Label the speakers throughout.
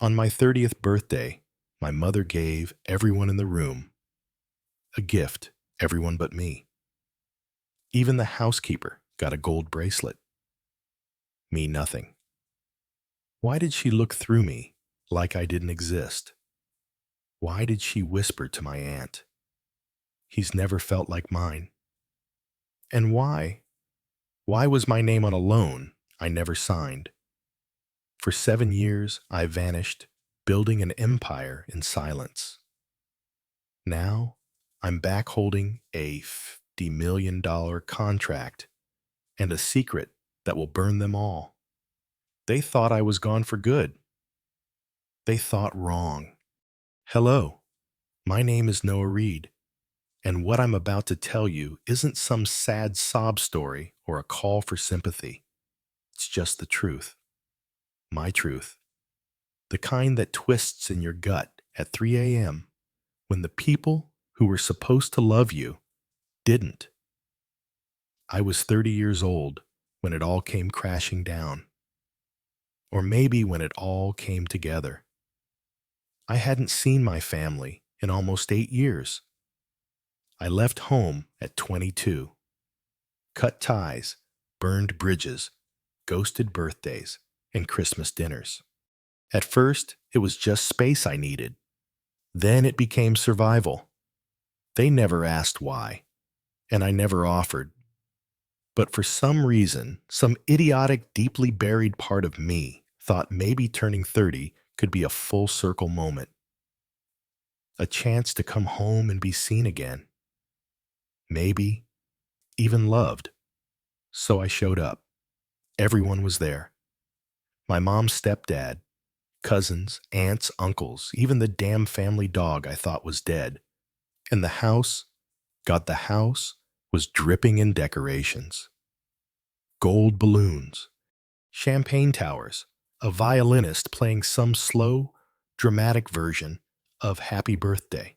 Speaker 1: On my 30th birthday, my mother gave everyone in the room a gift, everyone but me. Even the housekeeper got a gold bracelet. Me nothing. Why did she look through me like I didn't exist? Why did she whisper to my aunt, "He's never felt like mine"? And why? Why was my name on a loan I never signed? For 7 years, I vanished, building an empire in silence. Now, I'm back holding a $50 million contract and a secret that will burn them all. They thought I was gone for good. They thought wrong. Hello, my name is Noah Reed, and what I'm about to tell you isn't some sad sob story or a call for sympathy. It's just the truth. My truth. The kind that twists in your gut at 3 a.m. when the people who were supposed to love you didn't. I was 30 years old when it all came crashing down. Or maybe when it all came together. I hadn't seen my family in almost 8 years. I left home at 22. Cut ties, burned bridges, ghosted birthdays, and Christmas dinners. At first, it was just space I needed. Then it became survival. They never asked why, and I never offered. But for some reason, some idiotic, deeply buried part of me thought maybe turning 30 could be a full circle moment. A chance to come home and be seen again. Maybe even loved. So I showed up. Everyone was there. My mom's stepdad, cousins, aunts, uncles, even the damn family dog I thought was dead. And the house, God, the house was dripping in decorations. Gold balloons, champagne towers, a violinist playing some slow, dramatic version of Happy Birthday.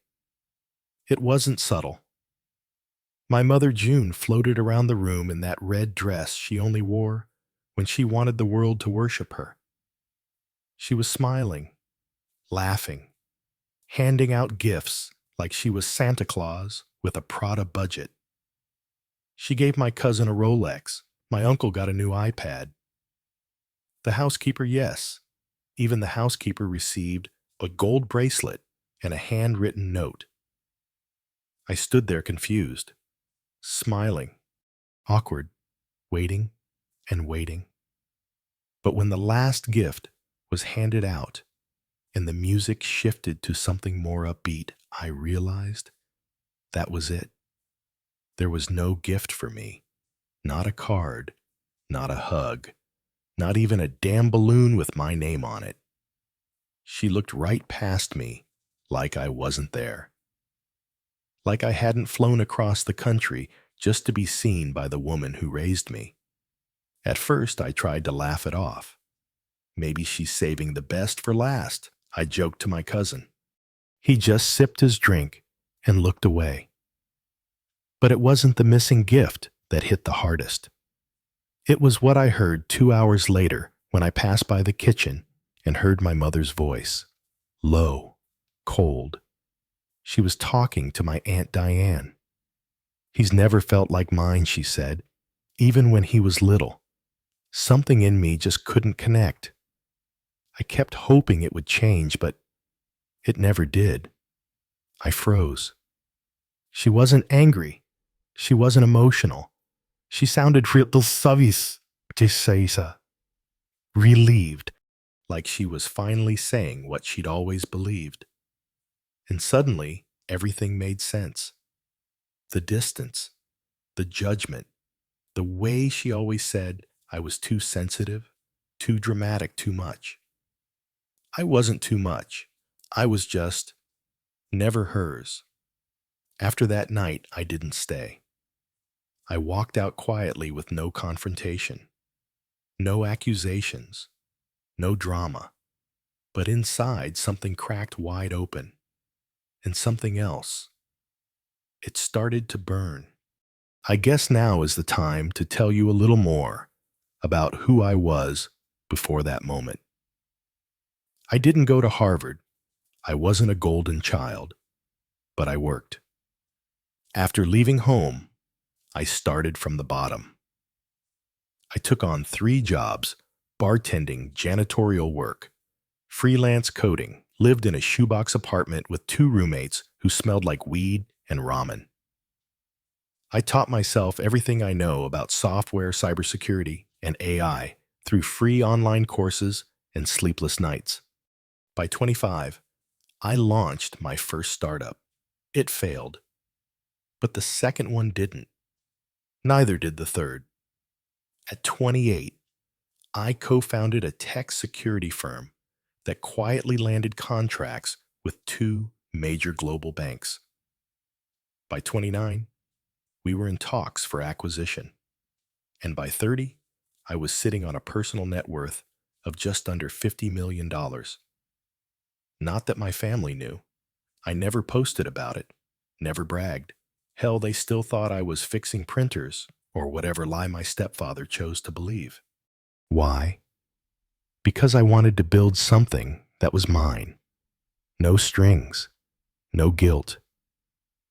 Speaker 1: It wasn't subtle. My mother June floated around the room in that red dress she only wore when she wanted the world to worship her. She was smiling, laughing, handing out gifts like she was Santa Claus with a Prada budget. She gave my cousin a Rolex. My uncle got a new iPad. The housekeeper, yes. Even the housekeeper received a gold bracelet and a handwritten note. I stood there confused, smiling, awkward, waiting and waiting. But when the last gift was handed out and the music shifted to something more upbeat, I realized that was it. There was no gift for me. Not a card, not a hug, not even a damn balloon with my name on it. She looked right past me like I wasn't there. Like I hadn't flown across the country just to be seen by the woman who raised me. At first, I tried to laugh it off. Maybe she's saving the best for last, I joked to my cousin. He just sipped his drink and looked away. But it wasn't the missing gift that hit the hardest. It was what I heard 2 hours later when I passed by the kitchen and heard my mother's voice, low, cold. She was talking to my Aunt Diane. "He's never felt like mine," she said, "even when he was little. Something in me just couldn't connect. I kept hoping it would change, but it never did." I froze. She wasn't angry. She wasn't emotional. She sounded real relieved, like she was finally saying what she'd always believed. And suddenly, everything made sense. The distance, the judgment, the way she always said I was too sensitive, too dramatic, too much. I wasn't too much. I was just never hers. After that night, I didn't stay. I walked out quietly with no confrontation, no accusations, no drama. But inside, something cracked wide open. And something else. It started to burn. I guess now is the time to tell you a little more about who I was before that moment. I didn't go to Harvard. I wasn't a golden child, but I worked. After leaving home, I started from the bottom. I took on 3 jobs: bartending, janitorial work, freelance coding, lived in a shoebox apartment with 2 roommates who smelled like weed and ramen. I taught myself everything I know about software, cybersecurity, and AI through free online courses and sleepless nights. By 25, I launched my first startup. It failed, but the second one didn't. Neither did the third. At 28, I co-founded a tech security firm that quietly landed contracts with 2 major global banks. By 29, we were in talks for acquisition. And by 30, I was sitting on a personal net worth of just under $50 million. Not that my family knew. I never posted about it, never bragged. Hell, they still thought I was fixing printers or whatever lie my stepfather chose to believe. Why? Because I wanted to build something that was mine. No strings, no guilt,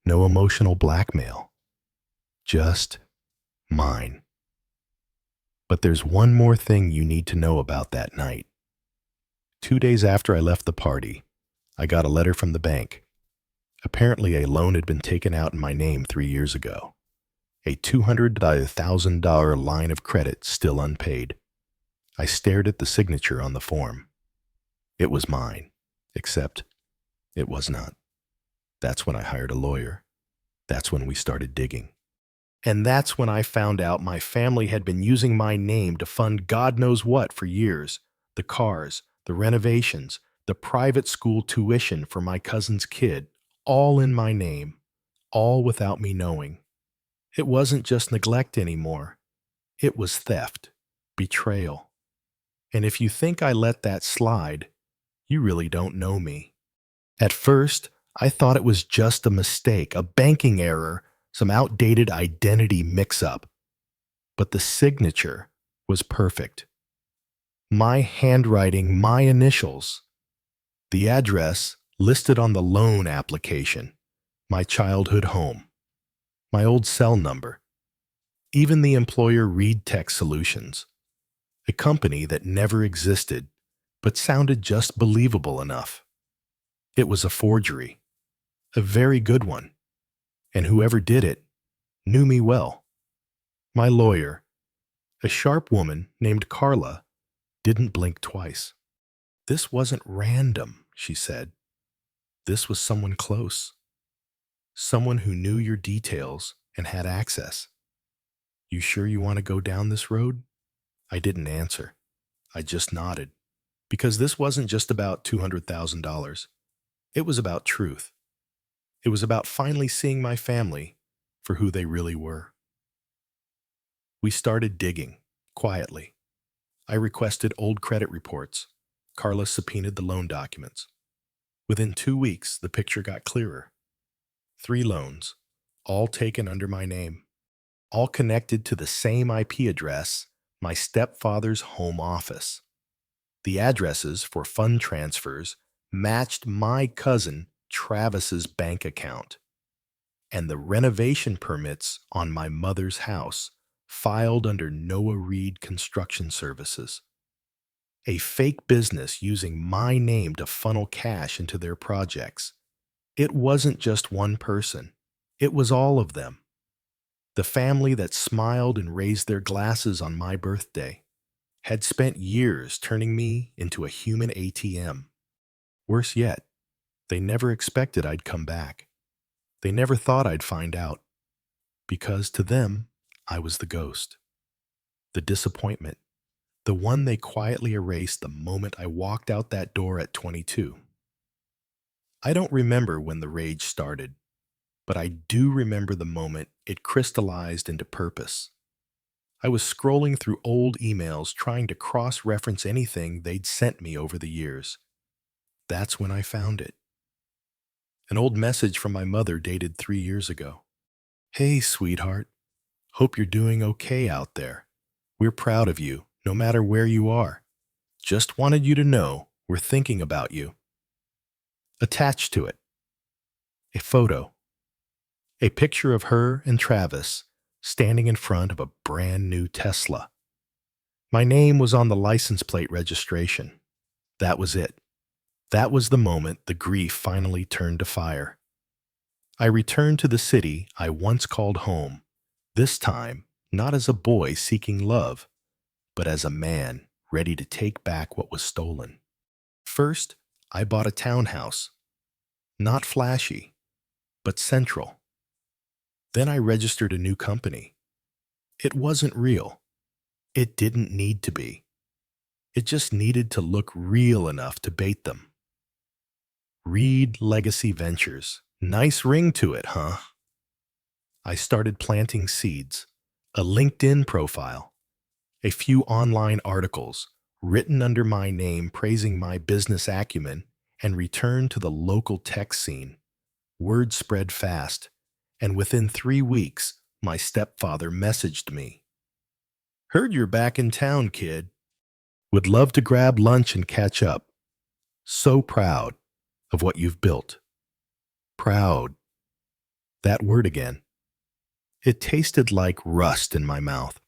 Speaker 1: no emotional blackmail. Just mine. But there's one more thing you need to know about that night. 2 days after I left the party, I got a letter from the bank. Apparently, a loan had been taken out in my name 3 years ago. A $200,000 line of credit still unpaid. I stared at the signature on the form. It was mine, except it was not. That's when I hired a lawyer. That's when we started digging. And that's when I found out my family had been using my name to fund God knows what for years. The cars, the renovations, the private school tuition for my cousin's kid, all in my name, all without me knowing. It wasn't just neglect anymore. It was theft, betrayal. And if you think I let that slide, you really don't know me. At first, I thought it was just a mistake, a banking error, some outdated identity mix-up. But the signature was perfect. My handwriting, my initials. The address listed on the loan application, my childhood home, my old cell number, even the employer Reed Tech Solutions, a company that never existed but sounded just believable enough. It was a forgery, a very good one, and whoever did it knew me well. My lawyer, a sharp woman named Carla, didn't blink twice. This wasn't random, she said. This was someone close, someone who knew your details and had access. You sure you want to go down this road? I didn't answer. I just nodded, because this wasn't just about $200,000. It was about truth. It was about finally seeing my family for who they really were. We started digging, quietly. I requested old credit reports. Carla subpoenaed the loan documents. Within 2 weeks, the picture got clearer. 3 loans, all taken under my name, all connected to the same IP address, my stepfather's home office. The addresses for fund transfers matched my cousin Travis's bank account, and the renovation permits on my mother's house filed under Noah Reed Construction Services, a fake business using my name to funnel cash into their projects. It wasn't just one person. It was all of them. The family that smiled and raised their glasses on my birthday had spent years turning me into a human ATM. Worse yet, they never expected I'd come back. They never thought I'd find out, because to them, I was the ghost, the disappointment, the one they quietly erased the moment I walked out that door at 22. I don't remember when the rage started, but I do remember the moment it crystallized into purpose. I was scrolling through old emails trying to cross-reference anything they'd sent me over the years. That's when I found it. An old message from my mother dated 3 years ago. Hey, sweetheart. Hope you're doing okay out there. We're proud of you, no matter where you are. Just wanted you to know We're thinking about you. Attached to it, a photo, a picture of her and Travis standing in front of a brand new Tesla. My name was on the license plate registration. That was it. That was the moment the grief finally turned to fire. I returned to the city I once called home, this time not as a boy seeking love, but as a man ready to take back what was stolen. First, I bought a townhouse, not flashy, but central. Then I registered a new company. It wasn't real. It didn't need to be. It just needed to look real enough to bait them. Reed Legacy Ventures. Nice ring to it, huh? I started planting seeds, a LinkedIn profile, a few online articles written under my name praising my business acumen, and returned to the local tech scene. Word spread fast, and within 3 weeks, my stepfather messaged me. Heard you're back in town, kid. Would love to grab lunch and catch up. So proud of what you've built. Proud. That word again. It tasted like rust in my mouth.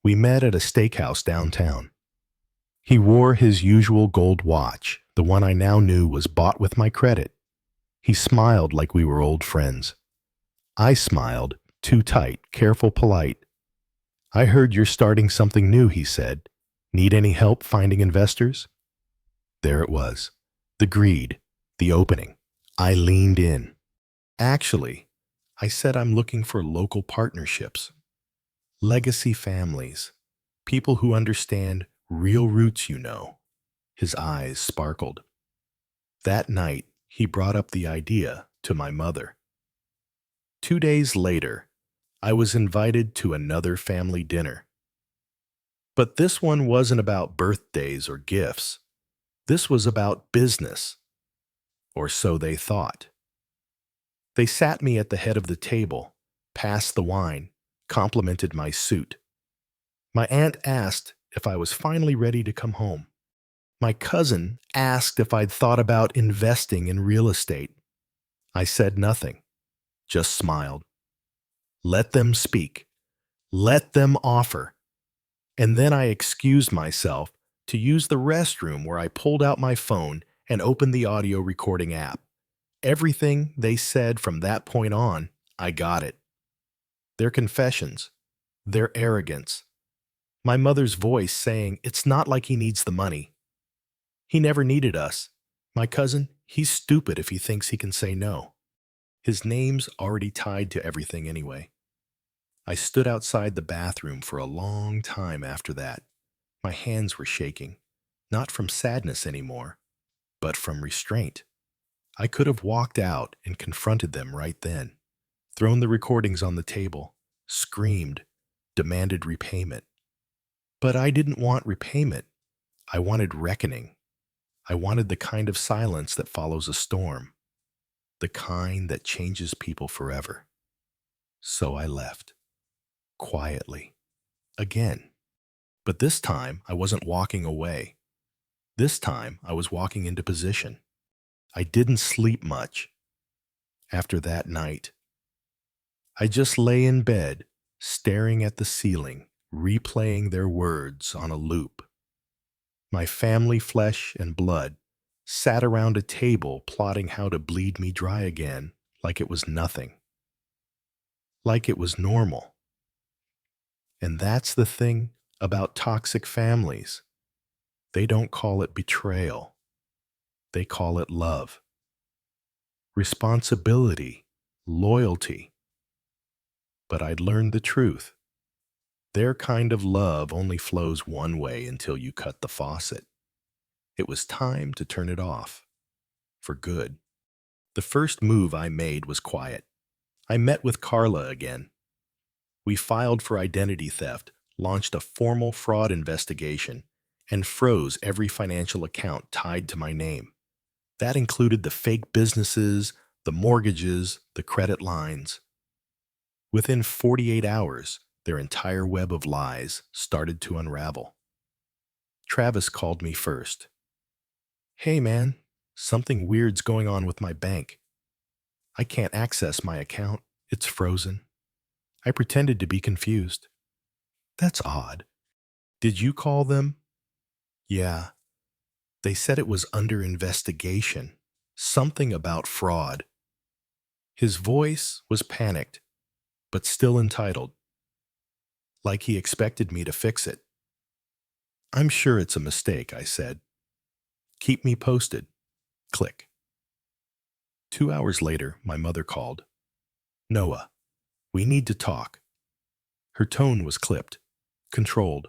Speaker 1: We met at a steakhouse downtown. He wore his usual gold watch, the one I now knew was bought with my credit. He smiled like we were old friends. I smiled, too tight, careful, polite. I heard you're starting something new, he said. Need any help finding investors? There it was. The greed, the opening. I leaned in. Actually, I said I'm looking for local partnerships. Legacy families. People who understand real roots, you know. His eyes sparkled. That night, he brought up the idea to my mother. 2 days later, I was invited to another family dinner. But this one wasn't about birthdays or gifts. This was about business. Or so they thought. They sat me at the head of the table, passed the wine, complimented my suit. My aunt asked if I was finally ready to come home. My cousin asked if I'd thought about investing in real estate. I said nothing, just smiled. Let them speak. Let them offer. And then I excused myself to use the restroom where I pulled out my phone and opened the audio recording app. Everything they said from that point on, I got it. Their confessions, their arrogance, my mother's voice saying it's not like he needs the money. He never needed us. My cousin, he's stupid if he thinks he can say no. His name's already tied to everything anyway. I stood outside the bathroom for a long time after that. My hands were shaking, not from sadness anymore, but from restraint. I could have walked out and confronted them right then, thrown the recordings on the table, screamed, demanded repayment. But I didn't want repayment. I wanted reckoning. I wanted the kind of silence that follows a storm, the kind that changes people forever. So I left, quietly, again. But this time I wasn't walking away. This time I was walking into position. I didn't sleep much. After that night, I just lay in bed, staring at the ceiling, replaying their words on a loop. My family, flesh and blood, sat around a table plotting how to bleed me dry again like it was nothing. Like it was normal. And that's the thing about toxic families. They don't call it betrayal. They call it love. Responsibility, loyalty. But I'd learned the truth. Their kind of love only flows one way until you cut the faucet. It was time to turn it off. For good. The first move I made was quiet. I met with Carla again. We filed for identity theft, launched a formal fraud investigation, and froze every financial account tied to my name. That included the fake businesses, the mortgages, the credit lines. Within 48 hours, their entire web of lies started to unravel. Travis called me first. Hey man, something weird's going on with my bank. I can't access my account. It's frozen. I pretended to be confused. That's odd. Did you call them? Yeah. They said it was under investigation. Something about fraud. His voice was panicked, but still entitled, like he expected me to fix it. I'm sure it's a mistake, I said. Keep me posted. Click. 2 hours later, my mother called. Noah, we need to talk. Her tone was clipped, controlled,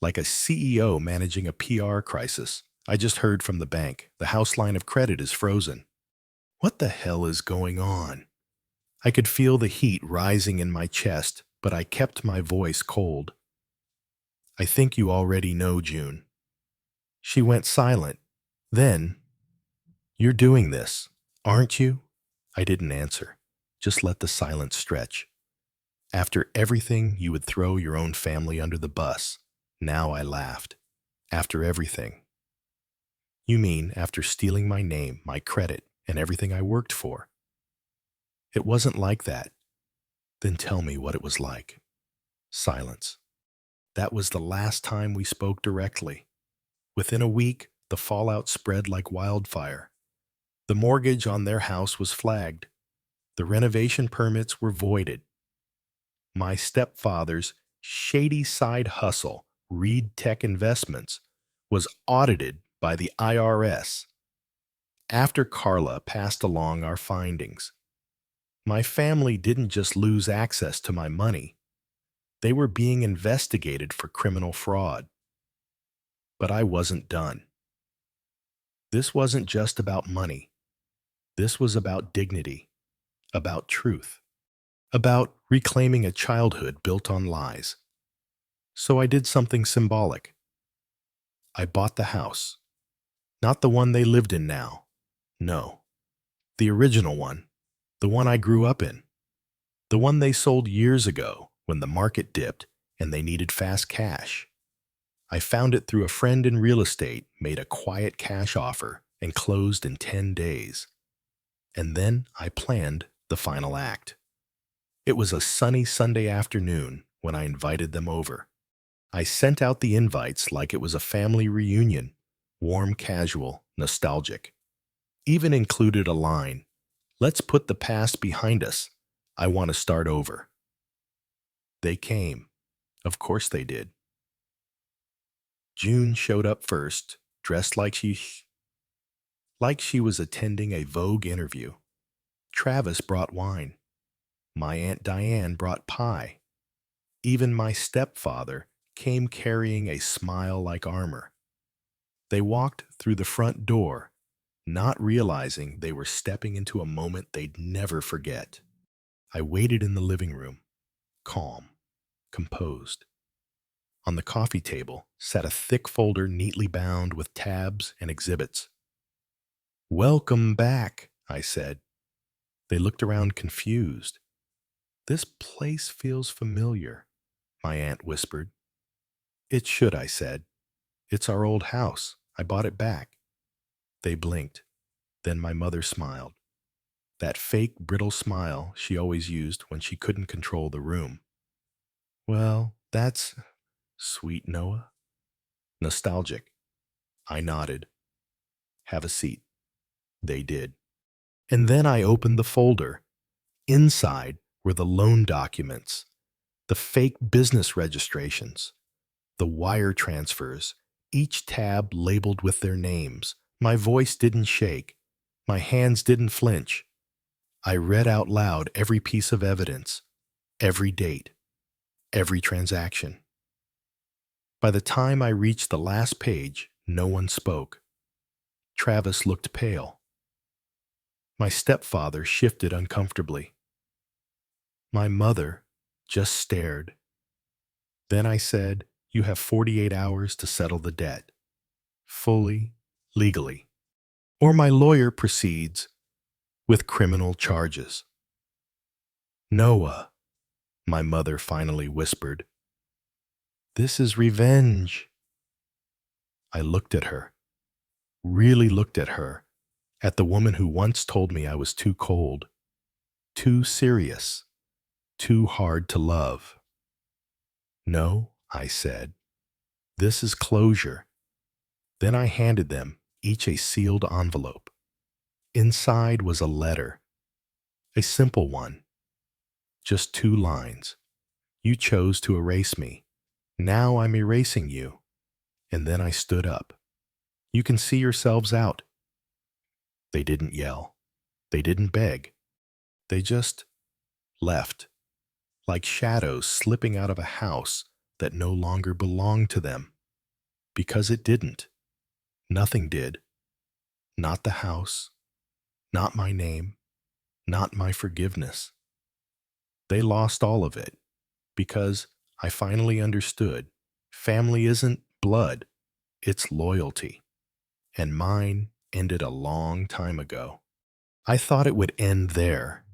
Speaker 1: like a CEO managing a PR crisis. I just heard from the bank. The house line of credit is frozen. What the hell is going on? I could feel the heat rising in my chest, but I kept my voice cold. I think you already know, June. She went silent. Then, you're doing this, aren't you? I didn't answer. Just let the silence stretch. After everything, you would throw your own family under the bus. Now I laughed. After everything. You mean after stealing my name, my credit, and everything I worked for? It wasn't like that. Then tell me what it was like. Silence. That was the last time we spoke directly. Within a week, the fallout spread like wildfire. The mortgage on their house was flagged. The renovation permits were voided. My stepfather's shady side hustle, Reed Tech Investments, was audited by the IRS. After Carla passed along our findings, my family didn't just lose access to my money. They were being investigated for criminal fraud. But I wasn't done. This wasn't just about money. This was about dignity, about truth, about reclaiming a childhood built on lies. So I did something symbolic. I bought the house. Not the one they lived in now. No. The original one. The one I grew up in. The one they sold years ago when the market dipped and they needed fast cash. I found it through a friend in real estate, made a quiet cash offer, and closed in 10 days. And then I planned the final act. It was a sunny Sunday afternoon when I invited them over. I sent out the invites like it was a family reunion, warm, casual, nostalgic. Even included a line, "Let's put the past behind us. I want to start over." They came. Of course they did. June showed up first, dressed like she was attending a Vogue interview. Travis brought wine. My Aunt Diane brought pie. Even my stepfather came carrying a smile like armor. They walked through the front door, not realizing they were stepping into a moment they'd never forget. I waited in the living room, calm, composed. On the coffee table sat a thick folder neatly bound with tabs and exhibits. "Welcome back," I said. They looked around confused. "This place feels familiar," my aunt whispered. "It should," I said. "It's our old house. I bought it back." They blinked. Then my mother smiled. That fake, brittle smile she always used when she couldn't control the room. "Well, that's sweet, Noah." Nostalgic. I nodded. "Have a seat." They did. And then I opened the folder. Inside were the loan documents, the fake business registrations, the wire transfers, each tab labeled with their names. My voice didn't shake. My hands didn't flinch. I read out loud every piece of evidence, every date, every transaction. By the time I reached the last page, no one spoke. Travis looked pale. My stepfather shifted uncomfortably. My mother just stared. Then I said, "You have 48 hours to settle the debt. Fully, legally. Or my lawyer proceeds with criminal charges." "Noah," my mother finally whispered. "This is revenge." I looked at her. really looked at her, at the woman who once told me I was too cold, too serious, too hard to love. No, I said, this is closure. Then I handed them each a sealed envelope. Inside was a letter, a simple one, just 2 lines. You chose to erase me. Now I'm erasing you. And then I stood up. You can see yourselves out. They didn't yell. They didn't beg. They just left, like shadows slipping out of a house that no longer belonged to them. Because it didn't. Nothing did. Not the house, not my name, not my forgiveness. They lost all of it because I finally understood family isn't blood, it's loyalty. And mine ended a long time ago. I thought it would end there,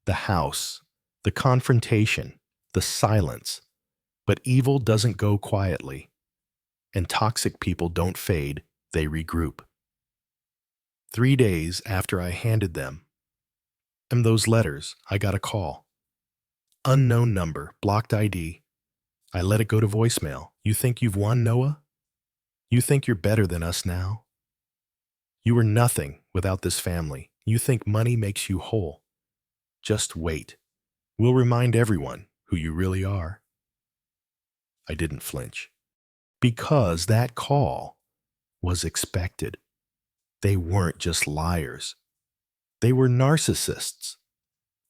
Speaker 1: the house, the confrontation, the silence. But evil doesn't go quietly, and toxic people don't fade, they regroup. 3 days after I handed them and those letters, I got a call. Unknown number, blocked ID. I let it go to voicemail. You think you've won, Noah? You think you're better than us now? You were nothing without this family. You think money makes you whole. Just wait. We'll remind everyone who you really are. I didn't flinch. Because that call was expected. They weren't just liars. They were narcissists.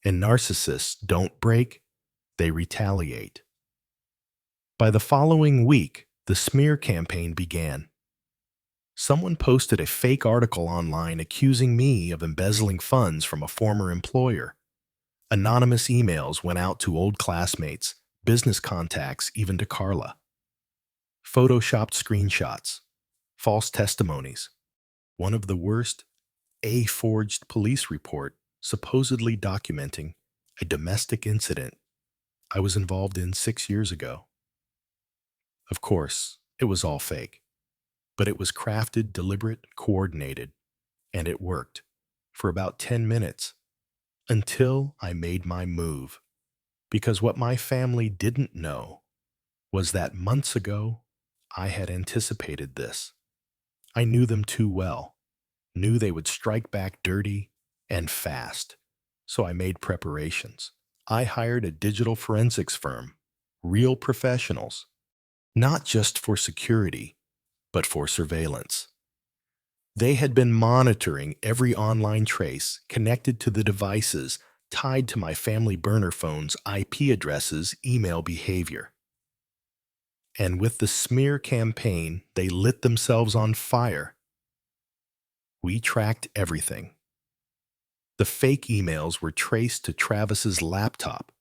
Speaker 1: And narcissists don't break, they retaliate. By the following week, the smear campaign began. Someone posted a fake article online accusing me of embezzling funds from a former employer. Anonymous emails went out to old classmates, business contacts, even to Carla. Photoshopped screenshots, false testimonies. One of the worst, a forged police report supposedly documenting a domestic incident I was involved in 6 years ago. Of course, it was all fake, but it was crafted, deliberate, coordinated, and it worked for about 10 minutes until I made my move. Because what my family didn't know was that months ago, I had anticipated this. I knew them too well, knew they would strike back dirty and fast. So I made preparations. I hired a digital forensics firm, real professionals, not just for security, but for surveillance. They had been monitoring every online trace connected to the devices tied to my family burner phone's IP addresses, email behavior. And with the smear campaign, they lit themselves on fire. We tracked everything. The fake emails were traced to Travis's laptop.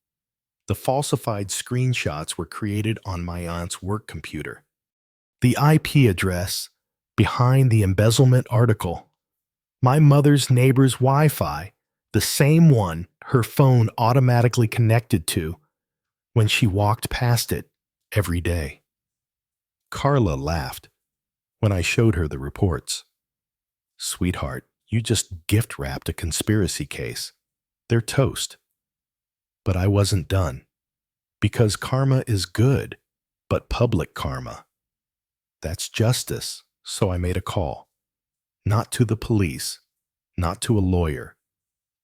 Speaker 1: The falsified screenshots were created on my aunt's work computer. The IP address behind the embezzlement article, my mother's neighbor's Wi-Fi, the same one her phone automatically connected to when she walked past it every day. Carla laughed when I showed her the reports. Sweetheart, you just gift-wrapped a conspiracy case. They're toast. But I wasn't done. Because karma is good, but public karma. That's justice, so I made a call. Not to the police, not to a lawyer,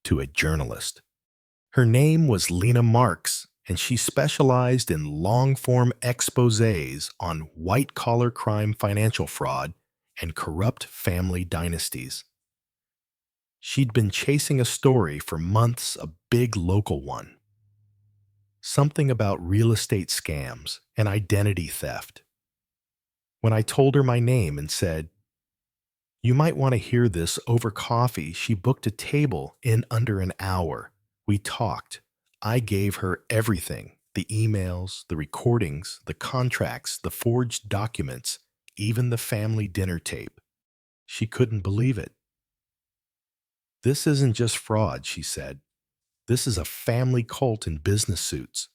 Speaker 1: to a journalist. Her name was Lena Marks, and she specialized in long-form exposés on white-collar crime, financial fraud, and corrupt family dynasties. She'd been chasing a story for months, a big local one. Something about real estate scams and identity theft. When I told her my name and said, "You might want to hear this over coffee," she booked a table in under an hour. We talked. I gave her everything, the emails, the recordings, the contracts, the forged documents, even the family dinner tape. She couldn't believe it. "This isn't just fraud," she said. "This is a family cult in business suits."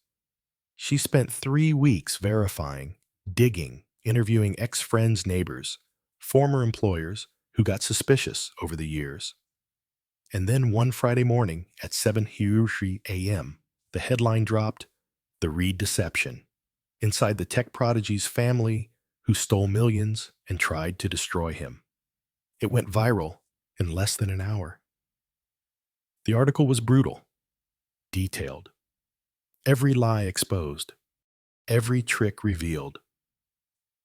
Speaker 1: She spent 3 weeks verifying, digging, interviewing ex-friends, neighbors, former employers, who got suspicious over the years. And then one Friday morning at 7:30 a.m., the headline dropped, "The Reed Deception," inside the tech prodigy's family who stole millions and tried to destroy him. It went viral in less than an hour. The article was brutal, detailed, every lie exposed, every trick revealed.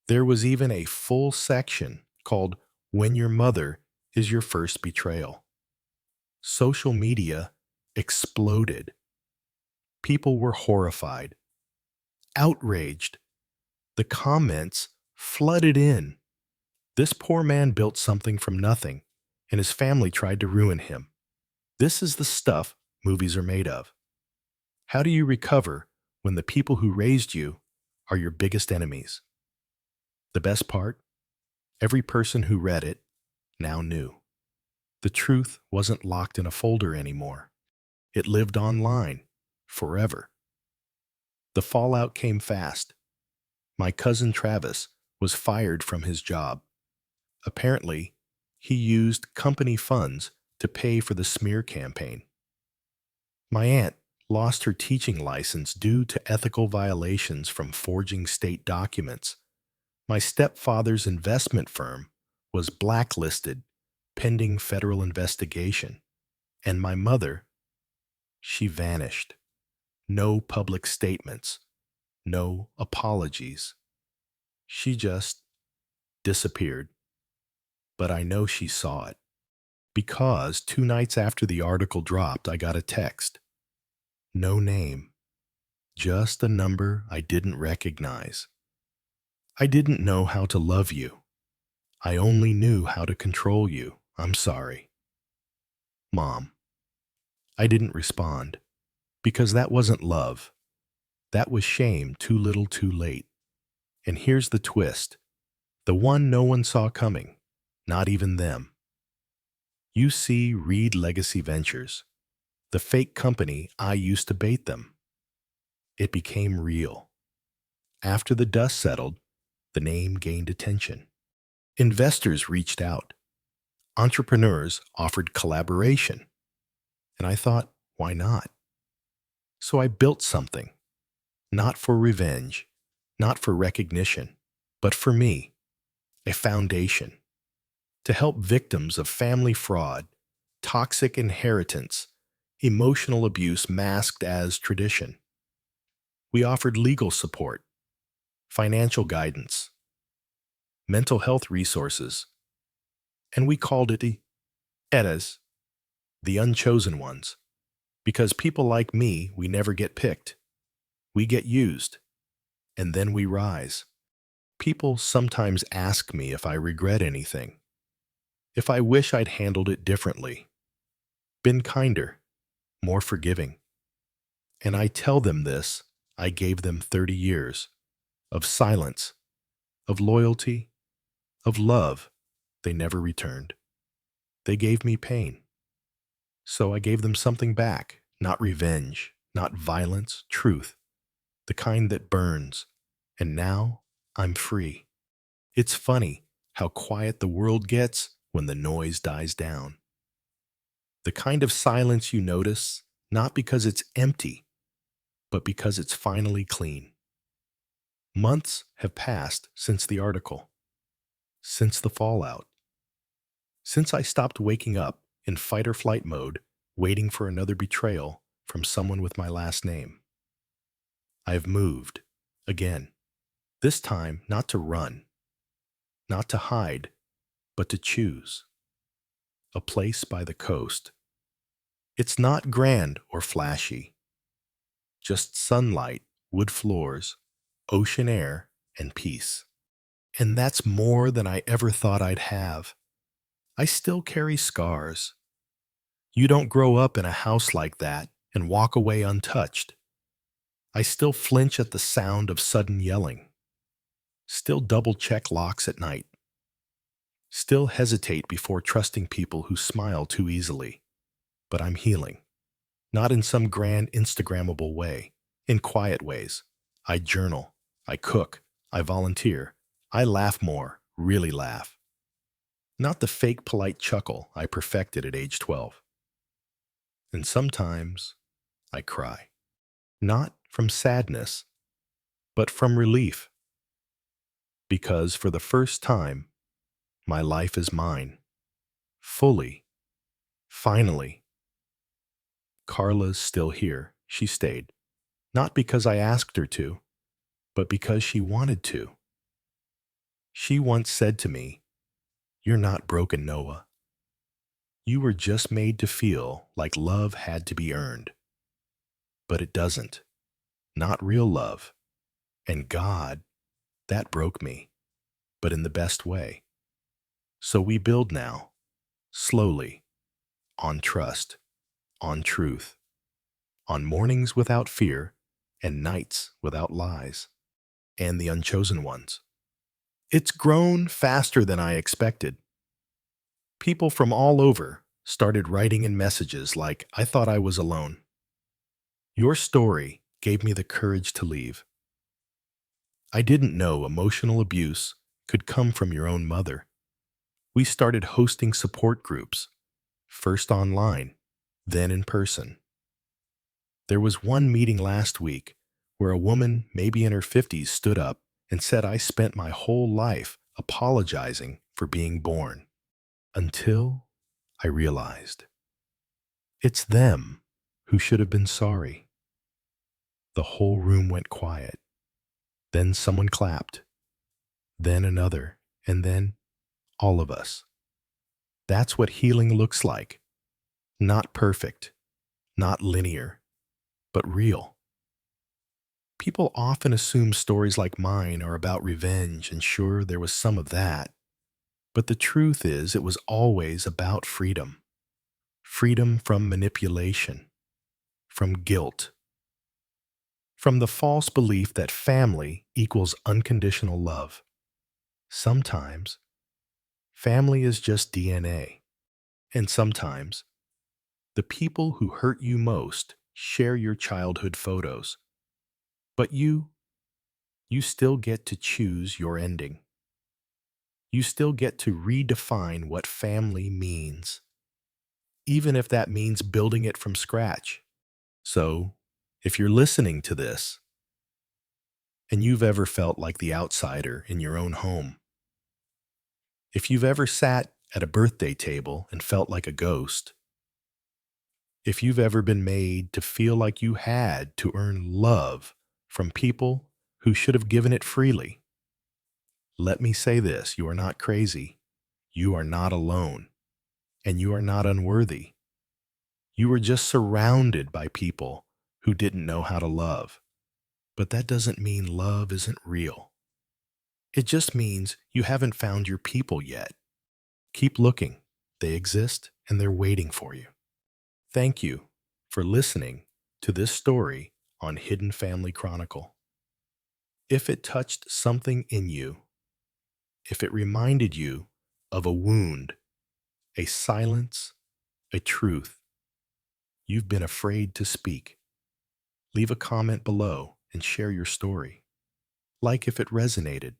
Speaker 1: There was even a full section called "When Your Mother is Your First Betrayal." Social media exploded. People were horrified, outraged. The comments flooded in. This poor man built something from nothing, and his family tried to ruin him. This is the stuff movies are made of. How do you recover when the people who raised you are your biggest enemies? The best part? Every person who read it now knew. The truth wasn't locked in a folder anymore. It lived online, forever. The fallout came fast. My cousin Travis was fired from his job. Apparently, he used company funds to pay for the smear campaign. My aunt lost her teaching license due to ethical violations from forging state documents. My stepfather's investment firm was blacklisted pending federal investigation. And my mother, she vanished. No public statements, no apologies. She just disappeared. But I know she saw it, because 2 nights after the article dropped, I got a text. No name, just a number I didn't recognize. I didn't know how to love you. I only knew how to control you. I'm sorry. Mom. I didn't respond, because that wasn't love. That was shame too little too late. And here's the twist. The one no one saw coming, not even them. You see Reed Legacy Ventures, the fake company I used to bait them. It became real. After the dust settled, the name gained attention. Investors reached out. Entrepreneurs offered collaboration. And I thought, why not? So I built something, not for revenge, not for recognition, but for me, a foundation to help victims of family fraud, toxic inheritance, emotional abuse masked as tradition. We offered legal support, financial guidance, mental health resources, and we called it the Eddas, the unchosen ones, because people like me, we never get picked. We get used, and then we rise. People sometimes ask me if I regret anything, if I wish I'd handled it differently, been kinder, more forgiving. And I tell them this, I gave them 30 years of silence, of loyalty, of love they never returned. They gave me pain. So I gave them something back, not revenge, not violence, truth, the kind that burns. And now I'm free. It's funny how quiet the world gets when the noise dies down. The kind of silence you notice, not because it's empty, but because it's finally clean. Months have passed since the article, since the fallout, since I stopped waking up in fight or flight mode, waiting for another betrayal from someone with my last name. I have moved, again, this time not to run, not to hide, but to choose. A place by the coast. It's not grand or flashy, just sunlight, wood floors, ocean air, and peace. And that's more than I ever thought I'd have. I still carry scars. You don't grow up in a house like that and walk away untouched. I still flinch at the sound of sudden yelling. Still double-check locks at night. Still hesitate before trusting people who smile too easily. But I'm healing. Not in some grand Instagrammable way, in quiet ways. I journal, I cook, I volunteer, I laugh more, really laugh. not the fake polite chuckle I perfected at age 12. And sometimes I cry, not from sadness, but from relief, because for the first time, my life is mine, fully, finally. Carla's still here. She stayed, not because I asked her to, but because she wanted to. She once said to me, "You're not broken, Noah. You were just made to feel like love had to be earned. But it doesn't. Not real love. And God, that broke me, but in the best way. So we build now, slowly, on trust, on truth, on mornings without fear and nights without lies, and the unchosen ones. It's grown faster than I expected. People from all over started writing in messages like I thought I was alone. Your story gave me the courage to leave. I didn't know emotional abuse could come from your own mother. We started hosting support groups, first online, then in person. There was one meeting last week where a woman, maybe in her 50s, stood up and said, "I spent my whole life apologizing for being born." Until I realized it's them who should have been sorry. The whole room went quiet. Then someone clapped. Then another. And then all of us. That's what healing looks like. Not perfect, not linear, but real. People often assume stories like mine are about revenge, and sure, there was some of that. But the truth is, it was always about freedom. Freedom from manipulation, from guilt, from the false belief that family equals unconditional love. Sometimes, family is just DNA. And sometimes, the people who hurt you most share your childhood photos. But you still get to choose your ending. You still get to redefine what family means, even if that means building it from scratch. So, if you're listening to this, and you've ever felt like the outsider in your own home, if you've ever sat at a birthday table and felt like a ghost, if you've ever been made to feel like you had to earn love from people who should have given it freely, let me say this: you are not crazy, you are not alone, and you are not unworthy. You were just surrounded by people who didn't know how to love. But that doesn't mean love isn't real. It just means you haven't found your people yet. Keep looking. They exist and they're waiting for you. Thank you for listening to this story on Hidden Family Chronicle. If it touched something in you, if it reminded you of a wound, a silence, a truth you've been afraid to speak, leave a comment below and share your story. Like if it resonated.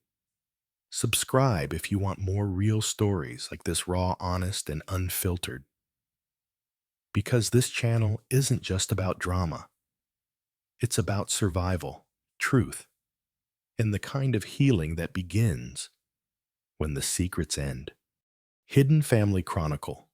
Speaker 1: Subscribe if you want more real stories like this, raw, honest, and unfiltered. Because this channel isn't just about drama. It's about survival, truth, and the kind of healing that begins when the secrets end. Hidden Family Chronicle.